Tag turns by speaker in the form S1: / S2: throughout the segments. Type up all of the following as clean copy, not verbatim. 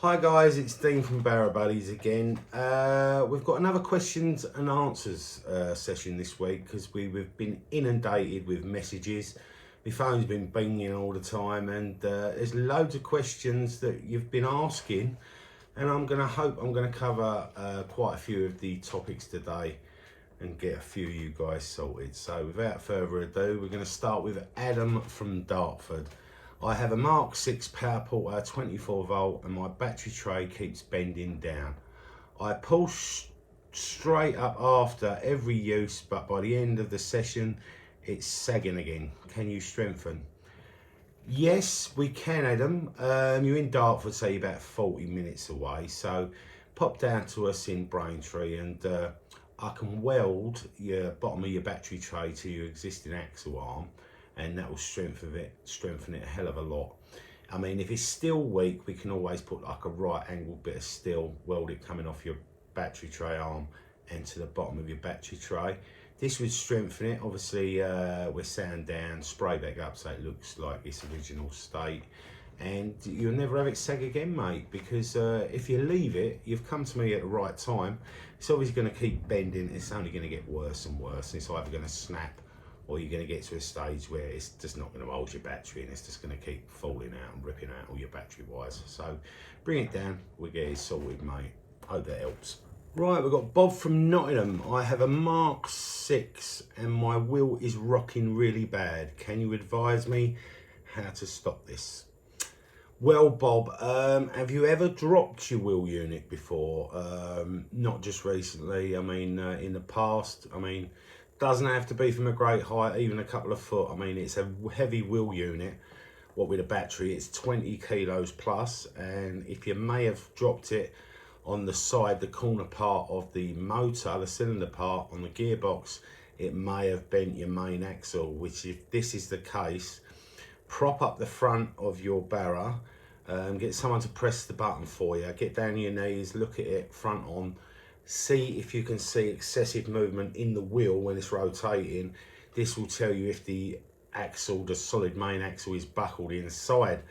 S1: Hi guys, it's Dean from Barrow Buddies again. We've got another questions and answers session this week because we've been inundated with messages. My phone's been binging all the time, and there's loads of questions that you've been asking, and I'm going to cover quite a few of the topics today and get a few of you guys sorted. So without further ado, we're going to start with Adam from Dartford. I have a Mark 6 power porter 24 volt and my battery tray keeps bending down. I pull straight up after every use, but by the end of the session it's sagging again. Can you strengthen? Yes, we can, Adam. You're in Dartford, so you're about 40 minutes away, so pop down to us in Braintree and I can weld your bottom of your battery tray to your existing axle arm, and that will strengthen it a hell of a lot. I mean, if it's still weak, we can always put like a right angled bit of steel, weld it coming off your battery tray arm and to the bottom of your battery tray. This would strengthen it. Obviously, we're sand down, spray back up so it looks like its original state. And you'll never have it sag again, mate, because if you leave it, you've come to me at the right time. It's always going to keep bending. It's only going to get worse and worse. It's either going to snap, or you're going to get to a stage where it's just not going to hold your battery and it's just going to keep falling out and ripping out all your battery wires. So bring it down, we'll get it sorted, mate. Hope that helps. Right, we've got Bob from Nottingham. I have a Mark 6 and my wheel is rocking really bad. Can you advise me how to stop this? Well, Bob, have you ever dropped your wheel unit before? Not just recently, I mean, in the past. I mean, doesn't have to be from a great height, even a couple of foot. I mean, it's a heavy wheel unit. What with a battery, it's 20 kilos plus. And if you may have dropped it on the side, the corner part of the motor, the cylinder part on the gearbox, it may have bent your main axle, which if this is the case, prop up the front of your Barrow, get someone to press the button for you, get down on your knees, look at it front on, see if you can see excessive movement in the wheel when it's rotating. This will tell you if the axle, the solid main axle, is buckled inside.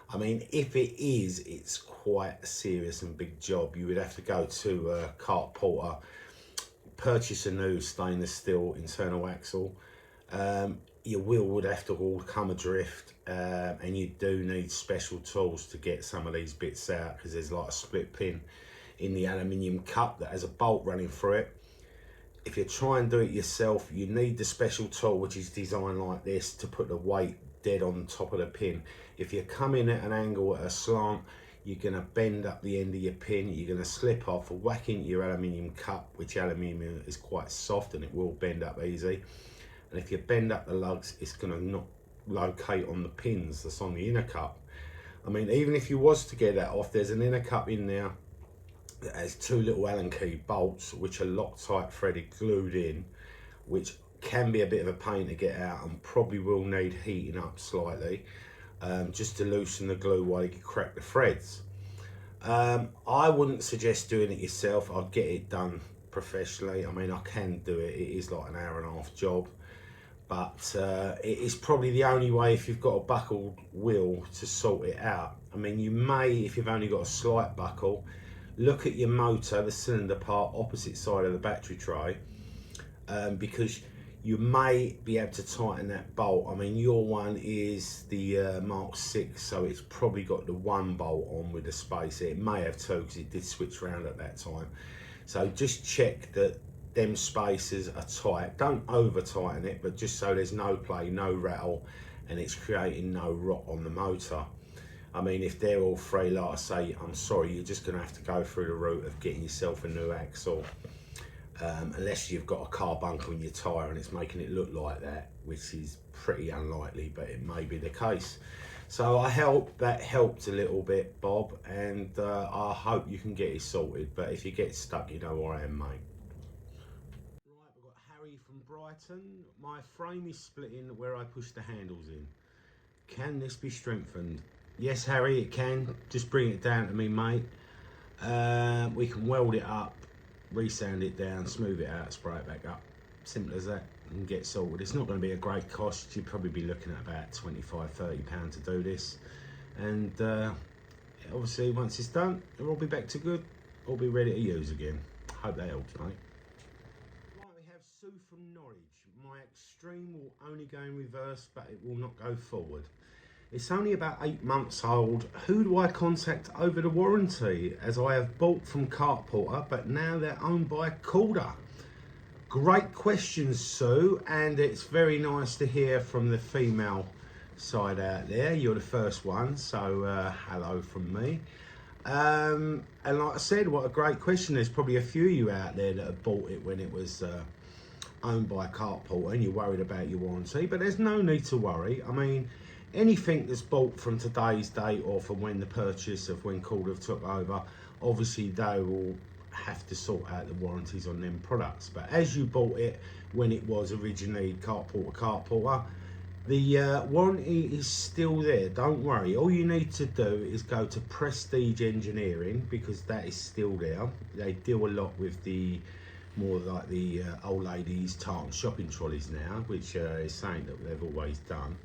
S1: I mean, if it is, it's quite a serious and big job. You would have to go to a cart porter, purchase a new stainless steel internal axle. Your wheel would have to all come adrift, and you do need special tools to get some of these bits out, because there's like a split pin in the aluminium cup that has a bolt running through it. If you try and do it yourself, you need the special tool, which is designed like this, to put the weight dead on top of the pin. If you come in at an angle, at a slant, you're going to bend up the end of your pin, you're going to slip off, whack into your aluminium cup, which aluminium is quite soft and it will bend up easy. And if you bend up the lugs, it's going to not locate on the pins that's on the inner cup. I mean, even if you was to get that off, there's an inner cup in there that has two little Allen key bolts which are Loctite threaded, glued in, which can be a bit of a pain to get out and probably will need heating up slightly, just to loosen the glue while you crack the threads. I wouldn't suggest doing it yourself. I'd get it done professionally. I mean, I can do it. It is like an hour and a half job, but it is probably the only way, if you've got a buckled wheel, to sort it out. I mean, you may, if you've only got a slight buckle, look at your motor, the cylinder part, opposite side of the battery tray, because you may be able to tighten that bolt. I mean, your one is the Mark 6, so it's probably got the one bolt on with the spacer. It may have two, because it did switch around at that time. So just check that them spacers are tight. Don't over tighten it, but just so there's no play, no rattle, and it's creating no rot on the motor. I mean, if they're all free, like I say, I'm sorry, you're just going to have to go through the route of getting yourself a new axle, unless you've got a carbuncle in your tyre and it's making it look like that, which is pretty unlikely, but it may be the case. So I hope that helped a little bit, Bob, and I hope you can get it sorted. But if you get stuck, you know where I am, mate. Right, we've got Harry from Brighton. My frame is splitting where I push the handles in. Can this be strengthened? Yes, Harry, it can. Just bring it down to me, mate. We can weld it up, resand it down, smooth it out, spray it back up. Simple as that, and get sorted. It's not going to be a great cost. You'd probably be looking at about £25–30 to do this. And obviously once it's done, it'll all be back to good, all be ready to use again. Hope that helps, mate. Right, we have Sue from Norwich. My Extreme will only go in reverse, but it will not go forward. It's only about 8 months old. Who do I contact over the warranty? As I have bought from Carporter, but now they're owned by Calder. Great questions, Sue, and it's very nice to hear from the female side out there. You're the first one, so hello from me. And like I said, what a great question. There's probably a few of you out there that have bought it when it was owned by a Carporter and you're worried about your warranty, but there's no need to worry. I mean, anything that's bought from today's date or from when the purchase of when Calder took over, obviously they will have to sort out the warranties on them products. But as you bought it when it was originally Carporter, the warranty is still there. Don't worry. All you need to do is go to Prestige Engineering, because that is still there. They deal a lot with the more like the old ladies tartan shopping trolleys now, which is something that they've always done.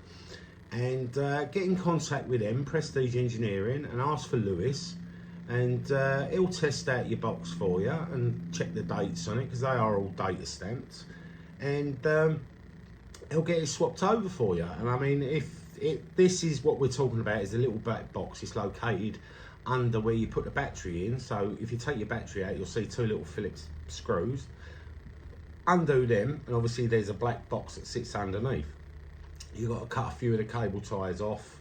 S1: And get in contact with them, Prestige Engineering, and ask for Lewis, and he'll test out your box for you and check the dates on it, because they are all data stamped, and he'll get it swapped over for you. And I mean, if this is what we're talking about, is the little black box. It's located under where you put the battery in. So if you take your battery out, you'll see 2 little Phillips screws. Undo them, and obviously there's a black box that sits underneath. You've got to cut a few of the cable ties off,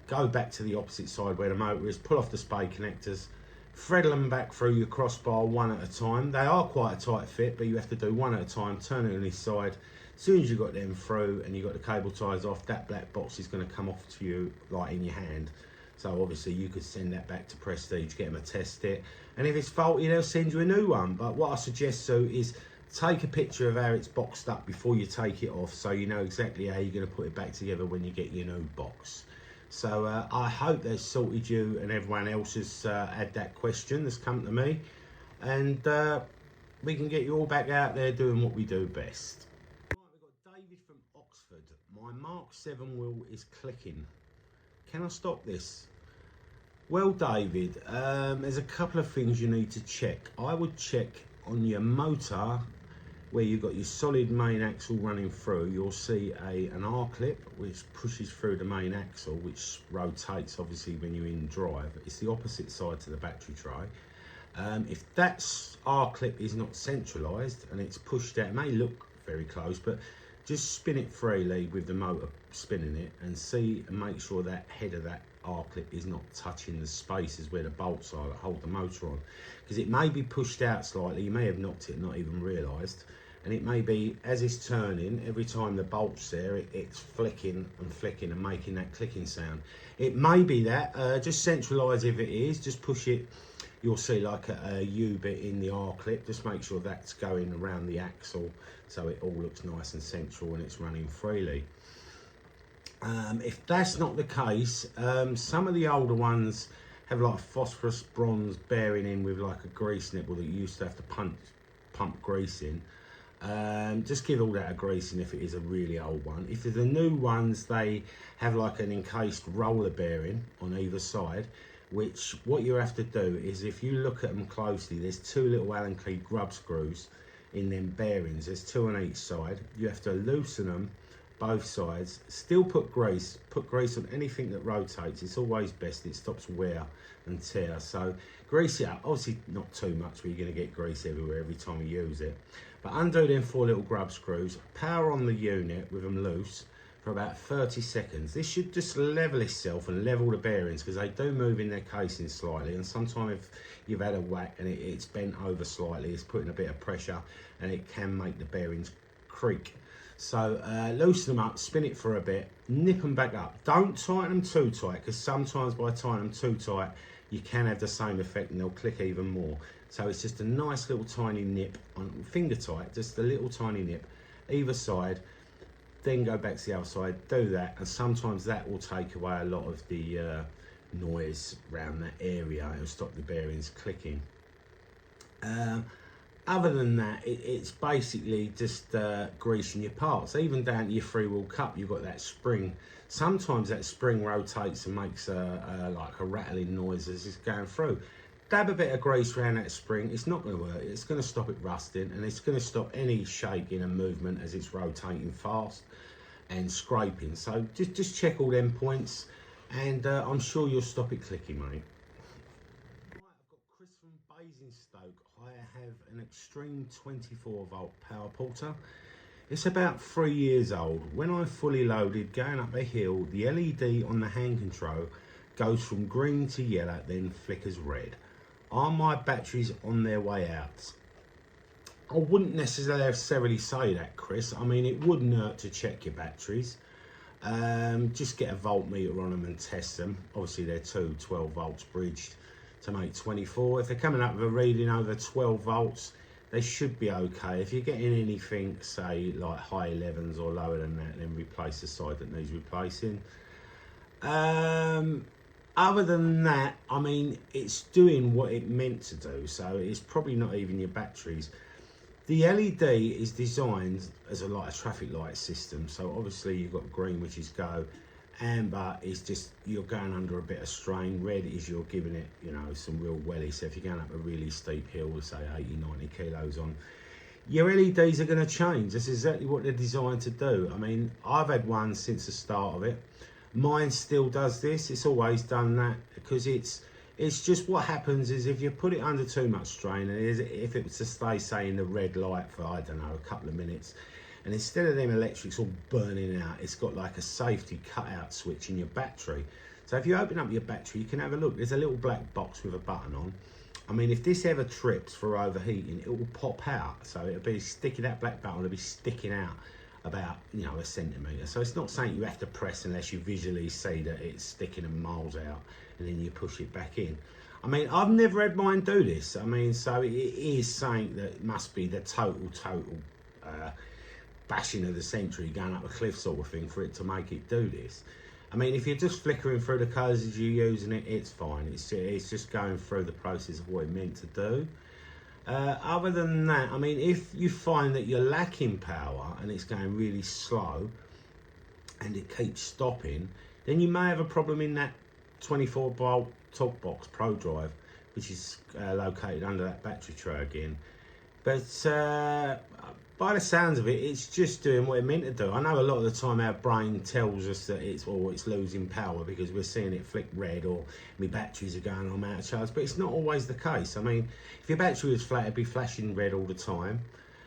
S1: go back to the opposite side where the motor is, pull off the spade connectors, thread them back through your crossbar one at a time. They are quite a tight fit, but you have to do one at a time, turn it on this side. As soon as you've got them through and you've got the cable ties off, that black box is going to come off to you like in your hand. So obviously you could send that back to Prestige, get them to test it, and if it's faulty they'll send you a new one. But what I suggest, Sue, is take a picture of how it's boxed up before you take it off, so you know exactly how you're going to put it back together when you get your new box. So I hope that's sorted you and everyone else has had that question that's come to me, and we can get you all back out there doing what we do best. Right, we've got David from Oxford. My Mark 7 wheel is clicking. Can I stop this? Well, David, there's a couple of things you need to check. I would check on your motor where you've got your solid main axle running through. You'll see an R-clip which pushes through the main axle, which rotates obviously when you're in drive. It's the opposite side to the battery tray. If that R-clip is not centralised and it's pushed out, it may look very close, but just spin it freely with the motor spinning it and see and make sure that head of that R-clip is not touching the spaces where the bolts are that hold the motor on, because it may be pushed out slightly. You may have knocked it and not even realised, and it may be as it's turning, every time the bolt's there, it's flicking and flicking and making that clicking sound. It may be that, just centralise if it is, just push it. You'll see like a U-bit in the R-clip. Just make sure that's going around the axle so it all looks nice and central and it's running freely. If that's not the case, some of the older ones have like phosphorus bronze bearing in with like a grease nipple that you used to have to pump grease in. Just give all that a greasing if it is a really old one. If they're the new ones, they have like an encased roller bearing on either side, which what you have to do is, if you look at them closely, there's 2 little Allen key grub screws in them bearings. There's 2 on each side. You have to loosen them both sides, still put grease on anything that rotates. It's always best, it stops wear and tear. So grease it up, obviously not too much where you're going to get grease everywhere every time you use it, but undo them 4 little grub screws, power on the unit with them loose for about 30 seconds. This should just level itself and level the bearings, because they do move in their casing slightly, and sometimes if you've had a whack and it's bent over slightly, it's putting a bit of pressure and it can make the bearings creak. So loosen them up, spin it for a bit, nip them back up. Don't tighten them too tight, because sometimes by tightening them too tight, you can have the same effect and they'll click even more. So it's just a nice little tiny nip, on finger tight, just a little tiny nip either side. Then go back to the other side, do that, and sometimes that will take away a lot of the noise around that area. It'll stop the bearings clicking. other than that, it's basically just greasing your parts. Even down to your freewheel cup, you've got that spring. Sometimes that spring rotates and makes like a rattling noise as it's going through. Dab a bit of grease around that spring. It's not going to work. It's going to stop it rusting, and it's going to stop any shaking and movement as it's rotating fast and scraping. So just check all them points, and I'm sure you'll stop it clicking, mate. Right, I've got Chris from Basingstoke. I have an Extreme 24 volt power porter. It's about 3 years old. When I'm fully loaded going up a hill, the LED on the hand control goes from green to yellow, then flickers red. Are my batteries on their way out? I wouldn't necessarily say that, Chris. I mean, it wouldn't hurt to check your batteries. Just get a voltmeter on them and test them. Obviously, they're 12 volts bridged to make 24. If they're coming up with a reading over 12 volts, they should be okay. If you're getting anything, say, like high 11s or lower than that, then replace the side that needs replacing. Other than that, I mean, it's doing what it meant to do, so it's probably not even your batteries. The LED is designed as a traffic light system, so obviously you've got green, which is go, amber is just you're going under a bit of strain, red is you're giving it, you know, some real welly. So if you're going up a really steep hill with, say, 80-90 kilos on, your LEDs are going to change. That's exactly what they're designed to do. I mean, I've had one since the start of it. Mine still does this. It's always done that, because it's just what happens is if you put it under too much strain, and if it was to stay, say, in the red light for, I don't know, a couple of minutes, and instead of them electrics all burning out, it's got like a safety cutout switch in your battery. So if you open up your battery, you can have a look. There's a little black box with a button on. I mean, if this ever trips for overheating, it will pop out. So it'll be sticking, that black button will be sticking out about, you know, a centimetre. So it's not something you have to press unless you visually see that it's sticking a miles out, and then you push it back in. I mean, I've never had mine do this. I mean, so it is something that must be the total bashing of the century, going up a cliff sort of thing, for it to make it do this. I mean, if you're just flickering through the colours as you're using it, it's fine. It's just going through the process of what it meant to do. Other than that, I mean, if you find that you're lacking power and it's going really slow and it keeps stopping, then you may have a problem in that 24 volt talk box Pro Drive, which is located under that battery tray again. But by the sounds of it, it's just doing what it meant to do. I know a lot of the time our brain tells us that it's losing power because we're seeing it flick red, or my batteries are going, I'm out of charge, but it's not always the case. I mean, if your battery was flat, it'd be flashing red all the time.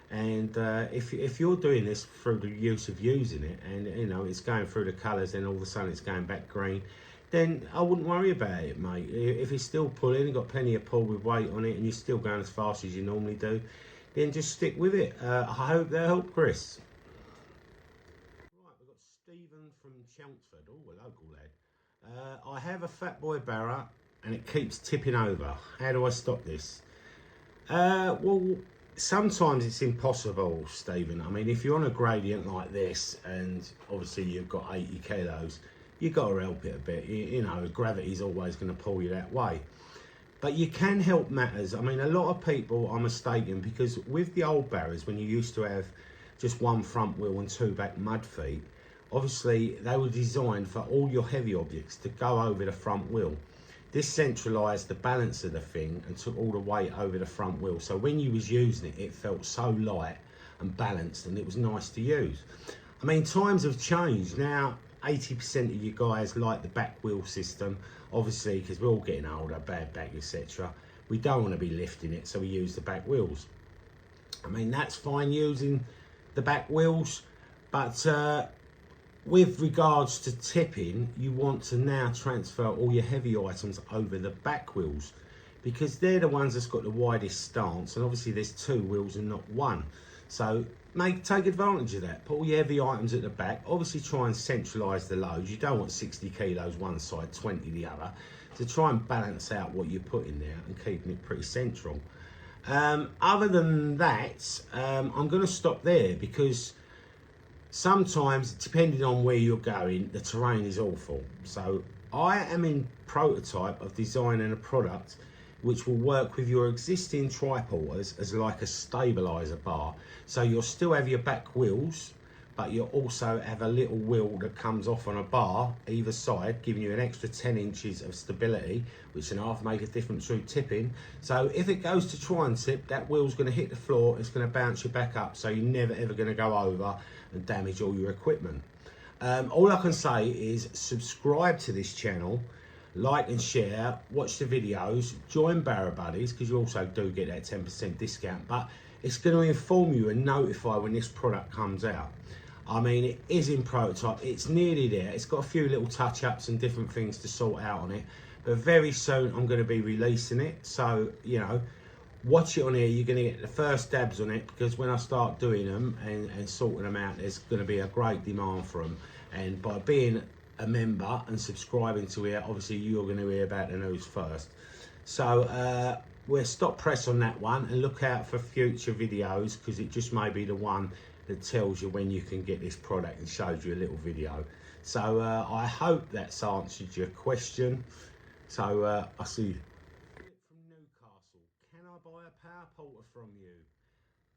S1: And if you're doing this through the use of using it, and you know it's going through the colours, then all of a sudden it's going back green, then I wouldn't worry about it, mate. If it's still pulling, you've got plenty of pull with weight on it, and you're still going as fast as you normally do, then just stick with it. I hope that helped, Chris. Right, we've got Stephen from Chelmsford. Oh, a local lad. I have a fat boy Barrow and it keeps tipping over. How do I stop this? Well, sometimes it's impossible, Stephen. I mean, if you're on a gradient like this and obviously you've got 80 kilos, you've got to help it a bit. You know, gravity's always going to pull you that way. But you can help matters. I mean, a lot of people are mistaken, because with the old Barrows, when you used to have just one front wheel and two back mud feet, obviously they were designed for all your heavy objects to go over the front wheel. This centralised the balance of the thing and took all the weight over the front wheel. So when you was using it, it felt so light and balanced, and it was nice to use. I mean, times have changed. Now, 80% of you guys like the back wheel system, obviously, because we're all getting older, bad back, etc. We don't want to be lifting it, so we use the back wheels. I mean, that's fine using the back wheels, but with regards to tipping, you want to now transfer all your heavy items over the back wheels, because they're the ones that's got the widest stance, and obviously there's two wheels and not one. So take advantage of that. Put all your heavy items at the back. Obviously try and centralise the loads. You don't want 60 kilos one side, 20 the other. To try and balance out what you're putting there and keeping it pretty central. Other than that, I'm going to stop there, because sometimes, depending on where you're going, the terrain is awful. So I am in prototype of designing a product which will work with your existing triporters as like a stabilizer bar. So you'll still have your back wheels, but you'll also have a little wheel that comes off on a bar either side, giving you an extra 10 inches of stability, which can half make a difference through tipping. So if it goes to try and tip, that wheel's going to hit the floor, it's going to bounce you back up, so you're never ever going to go over and damage all your equipment. All I can say is subscribe to this channel, like and share, watch the videos, join Barrow Buddies, because you also do get that 10% discount, but it's going to inform you and notify when this product comes out. I mean, it is in prototype, it's nearly there, it's got a few little touch-ups and different things to sort out on it, but very soon I'm going to be releasing it, so, you know, watch it on here, you're going to get the first dabs on it, because when I start doing them and sorting them out, there's going to be a great demand for them, and by being a member and subscribing to it, obviously you're going to hear about the news first. So we'll stop press on that one and look out for future videos, because it just may be the one that tells you when you can get this product and shows you a little video. So I hope that's answered your question. So I see Philip from Newcastle. Can I buy a power porter from you?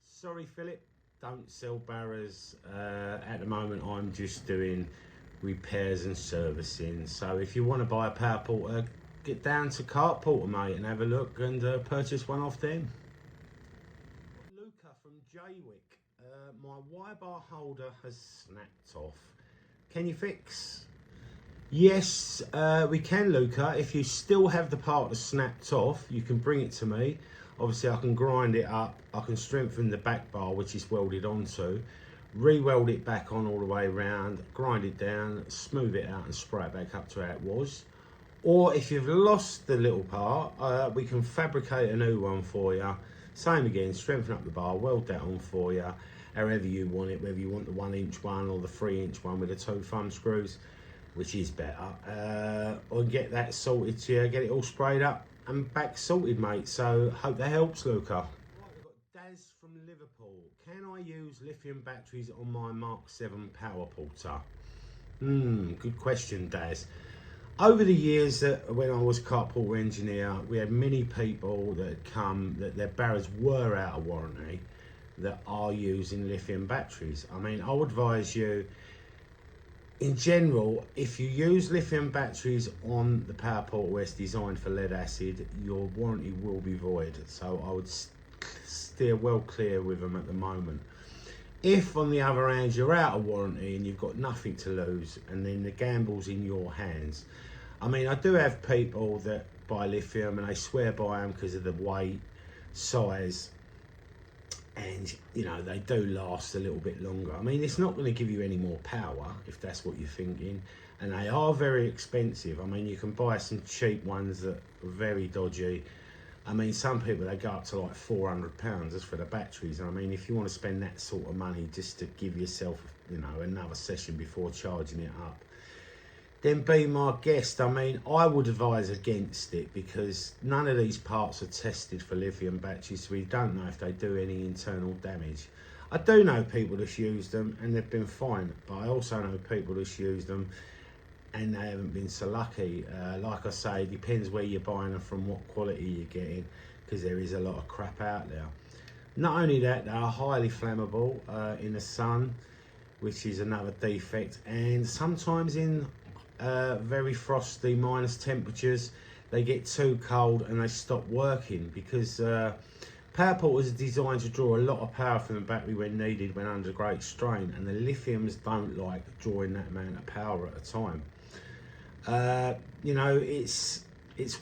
S1: Sorry Philip, don't sell Barrows at the moment. I'm just doing repairs and servicing. So if you want to buy a power porter, get down to Cart Porter, mate, and have a look and purchase one off them. Luca from Jaywick. My Ybar holder has snapped off. Can you fix? Yes, we can, Luca. If you still have the part that's snapped off, you can bring it to me. Obviously, I can grind it up. I can strengthen the back bar, which is welded onto, re-weld it back on all the way around, grind it down, smooth it out and spray it back up to how it was. Or if you've lost the little part, we can fabricate a new one for you. Same again, strengthen up the bar, weld that on for you, however you want it, whether you want the 1 inch one or the 3 inch one with the 2 thumb screws, which is better. Or get that sorted to you, get it all sprayed up and back sorted, mate. So hope that helps, Luca. Right, we've got Daz from Liverpool. Can I use lithium batteries on my Mark 7 power porter? Good question, Daz. Over the years, when I was Cart Porter engineer, we had many people that had come, that their Barrows were out of warranty, that are using lithium batteries. I mean, I would advise you, in general, if you use lithium batteries on the power porter where it's designed for lead acid, your warranty will be void. So I would steer well clear with them at the moment. If, on the other hand, you're out of warranty and you've got nothing to lose, and then the gamble's in your hands. I mean, I do have people that buy lithium and they swear by them because of the weight, size, and, you know, they do last a little bit longer. I mean, it's not going to give you any more power, if that's what you're thinking, and they are very expensive. I mean, you can buy some cheap ones that are very dodgy. I mean, some people, they go up to like £400 just for the batteries. And I mean, if you want to spend that sort of money just to give yourself, you know, another session before charging it up, then be my guest. I mean, I would advise against it, because none of these parts are tested for lithium batteries, so we don't know if they do any internal damage. I do know people that's used them and they've been fine, but I also know people that's used them and they haven't been so lucky. Like I say, it depends where you're buying them from, what quality you're getting, because there is a lot of crap out there. Not only that, they are highly flammable in the sun, which is another defect, and sometimes in very frosty minus temperatures, they get too cold and they stop working, because power porters are designed to draw a lot of power from the battery when needed, when under great strain, and the lithiums don't like drawing that amount of power at a time. You know, it's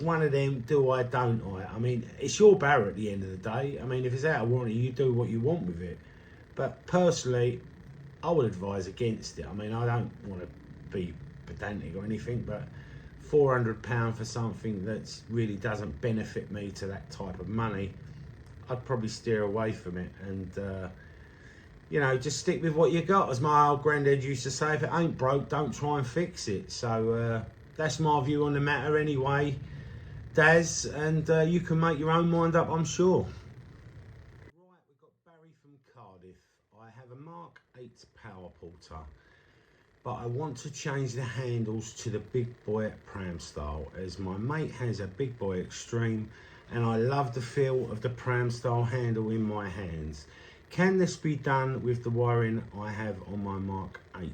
S1: one of them, do I, don't I? I mean, it's your Barrow at the end of the day. I mean, if it's out of warranty, you do what you want with it. But personally, I would advise against it. I mean, I don't want to be pedantic or anything, but £400 for something that really doesn't benefit me to that type of money, I'd probably steer away from it. And you know, just stick with what you got. As my old granddad used to say, if it ain't broke, don't try and fix it. So that's my view on the matter anyway, Daz, and you can make your own mind up, I'm sure. Right, we've got Barry from Cardiff. I have a Mark 8 power porter, but I want to change the handles to the big boy pram style, as my mate has a big boy extreme and I love the feel of the pram style handle in my hands. Can this be done with the wiring I have on my Mark 8?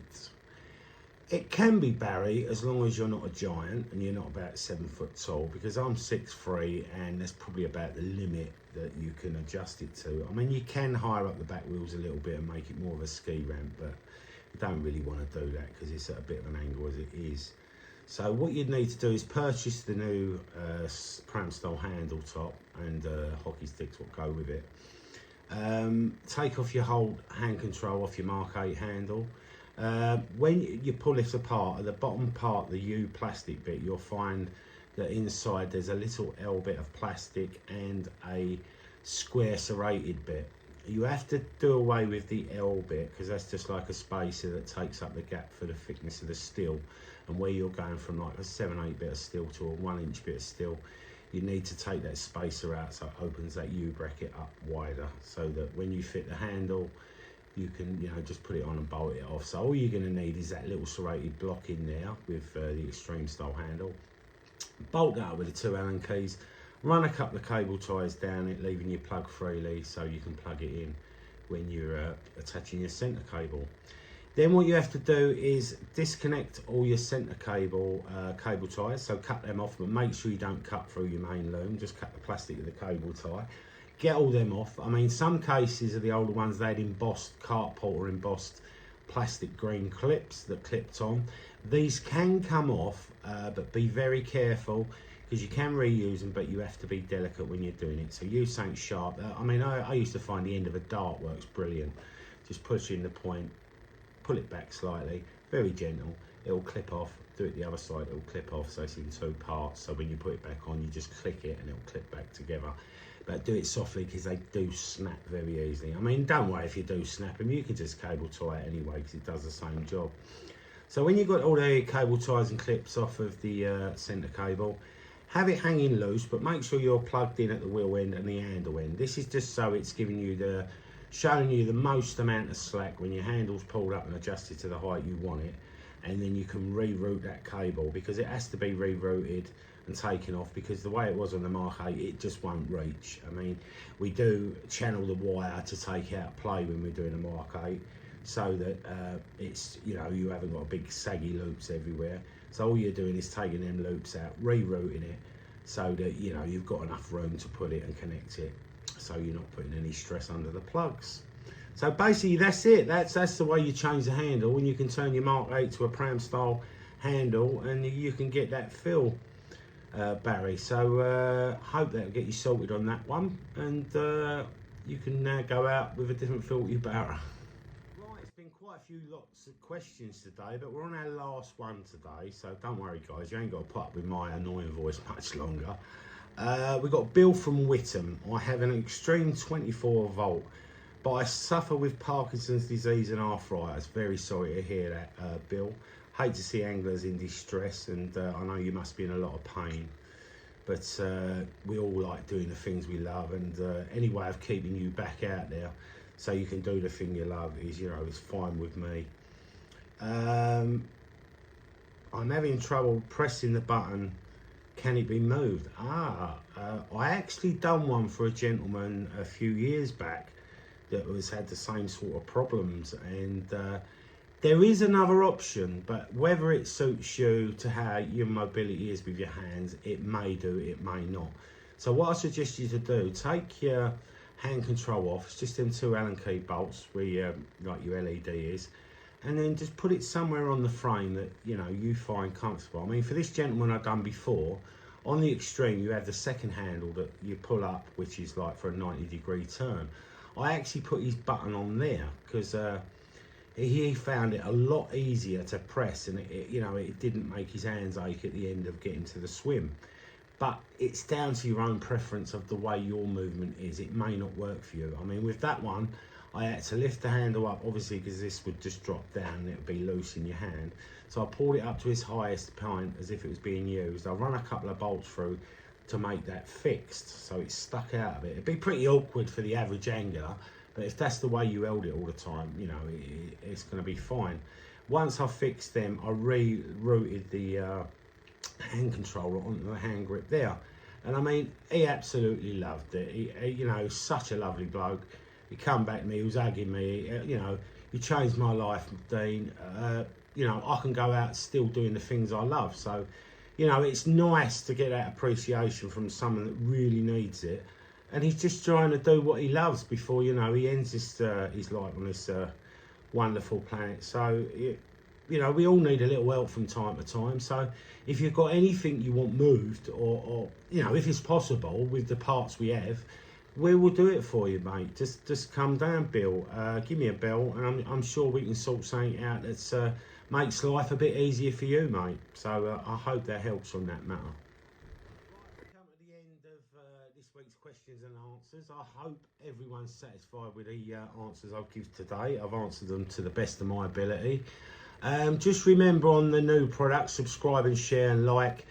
S1: It can be, Barry, as long as you're not a giant and you're not about 7 foot tall, because I'm 6'3", and that's probably about the limit that you can adjust it to. I mean, you can higher up the back wheels a little bit and make it more of a ski ramp, but you don't really want to do that because it's at a bit of an angle as it is. So what you'd need to do is purchase the new pram style handle top and hockey sticks what go with it. Take off your whole hand control off your Mark 8 handle. When you pull this apart, at the bottom part, the U plastic bit, you'll find that inside there's a little L bit of plastic and a square serrated bit. You have to do away with the L bit because that's just like a spacer that takes up the gap for the thickness of the steel, and where you're going from like a 7/8 bit of steel to a 1-inch bit of steel, you need to take that spacer out so it opens that U bracket up wider, so that when you fit the handle you can, you know, just put it on and bolt it off. So all you're going to need is that little serrated block in there with the extreme style handle. Bolt that up with the 2 Allen keys, run a couple of cable ties down it, leaving your plug freely so you can plug it in when you're attaching your centre cable. Then what you have to do is disconnect all your centre cable ties, so cut them off, but make sure you don't cut through your main loom, just cut the plastic of the cable tie. Get all them off. I mean, some cases of the older ones, they had embossed carport or embossed plastic green clips that clipped on. These can come off, but be very careful because you can reuse them, but you have to be delicate when you're doing it. So use something sharp. I mean, I used to find the end of a dart works brilliant. Just push in the point, pull it back slightly, very gentle. It'll clip off. Do it the other side, it'll clip off. So it's in 2 parts. So when you put it back on, you just click it and it'll clip back together. But do it softly because they do snap very easily. I mean, don't worry if you do snap them, you can just cable tie it anyway because it does the same job. So when you've got all the cable ties and clips off of the centre cable, have it hanging loose, but make sure you're plugged in at the wheel end and the handle end. This is just so it's giving you showing you the most amount of slack when your handle's pulled up and adjusted to the height you want it, and then you can reroute that cable because it has to be rerouted and taken off, because the way it was on the Mark 8, it just won't reach. I mean, we do channel the wire to take out play when we're doing a Mark 8, so that it's, you know, you haven't got big saggy loops everywhere. So all you're doing is taking them loops out, rerouting it, so that, you know, you've got enough room to put it and connect it, so you're not putting any stress under the plugs. So basically that's it. That's the way you change the handle, and you can turn your Mark 8 to a pram style handle, and you can get that feel, Barry. So hope that'll get you sorted on that one, and you can now go out with a different feel to your Barrow. Right, it's been quite a few lots of questions today, but we're on our last one today, so don't worry guys, you ain't got to put up with my annoying voice much longer. We've got Bill from Whittam. I have an extreme 24 volt, but I suffer with Parkinson's disease and arthritis. Very sorry to hear that, Bill. Hate to see anglers in distress, and I know you must be in a lot of pain, but we all like doing the things we love, and any way of keeping you back out there so you can do the thing you love is, you know, it's fine with me. I'm having trouble pressing the button. Can it be moved? I actually done one for a gentleman a few years back that had the same sort of problems, and there is another option, but whether it suits you to how your mobility is with your hands, it may do, it may not. So what I suggest you to do, take your hand control off, it's just them 2 Allen key bolts where like your LED is, and then just put it somewhere on the frame that, you know, you find comfortable. I mean, for this gentleman I've done before, on the extreme you have the second handle that you pull up, which is like for a 90-degree turn. I actually put his button on there because he found it a lot easier to press, and you know, it didn't make his hands ache at the end of getting to the swim. But it's down to your own preference of the way your movement is. It may not work for you. I mean, with that one, I had to lift the handle up, obviously, because this would just drop down and it would be loose in your hand. So I pulled it up to its highest point as if it was being used. I run a couple of bolts through to make that fixed, so it's stuck out of it. It'd be pretty awkward for the average angler, but if that's the way you held it all the time, you know, it's going to be fine. Once I fixed them, I rerouted the hand controller onto the hand grip there, And I mean, he absolutely loved it. You know, he's such a lovely bloke. He come back to me, he was hugging me. You know, you changed my life, Dean. You know, I can go out still doing the things I love. So, you know, it's nice to get that appreciation from someone that really needs it. And he's just trying to do what he loves before, you know, he ends his life on this wonderful planet. So, you know, we all need a little help from time to time. So if you've got anything you want moved, or you know, if it's possible with the parts we have, we will do it for you, mate. Just come down, Bill. Give me a bell, and I'm sure we can sort something out that's makes life a bit easier for you, mate. So I hope that helps on that matter. Right, we come to the end of this week's questions and answers. I hope everyone's satisfied with the answers I've given today. I've answered them to the best of my ability. Just remember, on the new product, subscribe and share and like.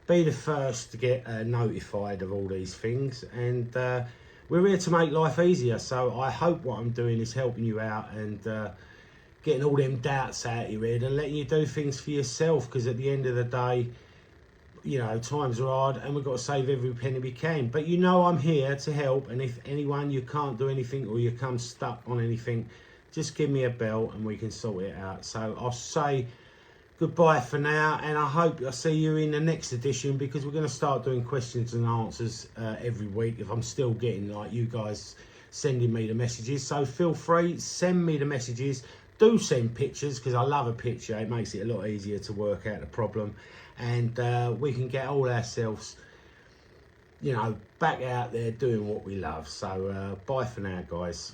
S1: Be the first to get notified of all these things. And we're here to make life easier. So I hope what I'm doing is helping you out and getting all them doubts out of your head and letting you do things for yourself. Because at the end of the day, you know, times are hard and we've got to save every penny we can. But you know, I'm here to help. And if anyone, you can't do anything or you come stuck on anything, just give me a bell and we can sort it out. So I'll say goodbye for now, and I hope I see you in the next edition, because we're going to start doing questions and answers every week, if I'm still getting like you guys sending me the messages. So feel free, send me the messages. Do send pictures, because I love a picture. It makes it a lot easier to work out the problem, and we can get all ourselves, you know, back out there doing what we love. So bye for now, guys.